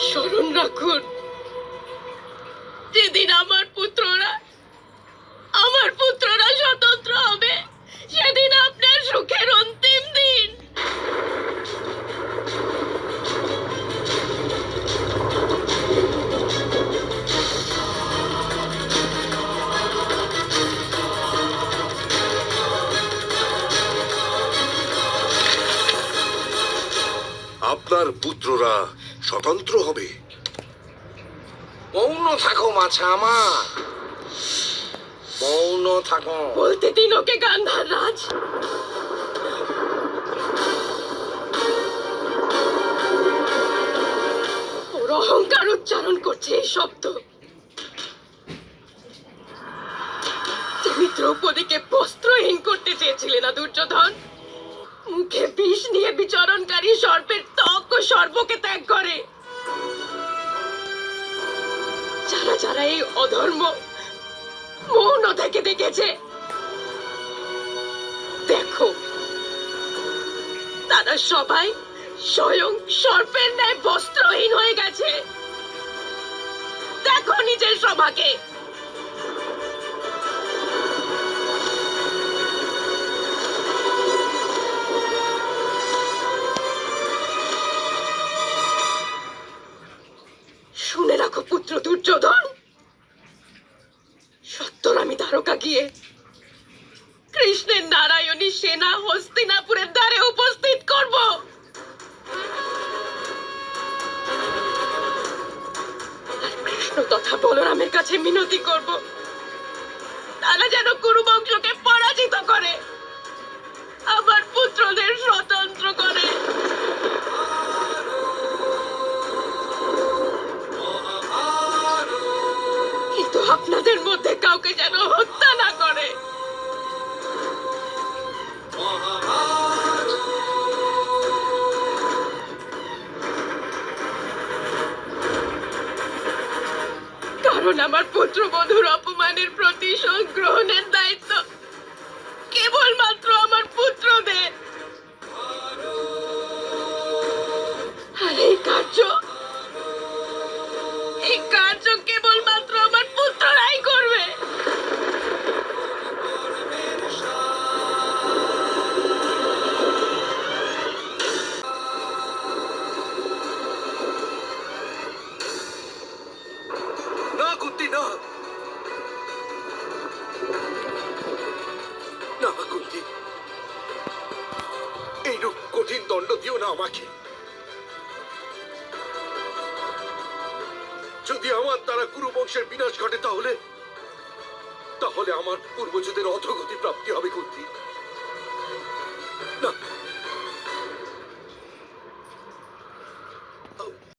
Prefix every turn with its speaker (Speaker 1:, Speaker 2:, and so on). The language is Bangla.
Speaker 1: স্মরণ রাখুন, যেদিন আমার পুত্ররা স্বতন্ত্র হবে, সেদিন আপনার সুখের অন্তিম দিন।
Speaker 2: আপনার পুত্ররা স্বতন্ত্র হবে।
Speaker 3: মৌন থাকো মাছা আমার, মৌন থাকো।
Speaker 1: বলতে দিন ওকে গান্ধার রাজ। ওর অহংকার উচ্চারণ করছে এই শব্দ। তুমি দ্রৌপদীকে বস্ত্রহীন করতে চেয়েছিলে না দুর্যোধন? মুখে বিষ নিয়ে বিচরণকারী সর্পের ত্বক ও সর্পকে ত্যাগ করে। যারা যারা এই অধর্ম মৌন থেকে দেখেছে, দেখো তারা সবাই স্বয়ং সর্পের ন্যায় বস্ত্রহীন হয়ে গেছে। দেখো নিজের সভাকে। শুনে রাখো পুত্র দুর্যোধন, সত্তর আমি দ্বারকা গিয়ে কৃষ্ণের নারায়ণী সেনা হস্তিনাপুরের দ্বারে উপস্থিত করব। আর কৃষ্ণ তথা বলরামের কাছে মিনতি করব, তারা যেন কুরু বংশকে পরাজিত করে, আমার পুত্রদের স্বতন্ত্র করে। কিন্তু আপনাদের মধ্যে কাউকে যেন হত্যা না করে। কারণ আমার পুত্রবধূর অপমানের প্রতিশোধ গ্রহণের দায়িত্ব কেবলমাত্র আমার পুত্রদের। আর এই কার্য কেবলমাত্র আমার পুত্ররাই করবে।
Speaker 2: না কুন্তি, না, না কুন্তি, এইরূপ কঠিন দণ্ড দিও না আমাকে। যদি আমার দ্বারা কুরু বংশের বিনাশ ঘটে, তাহলে আমার পূর্বজদের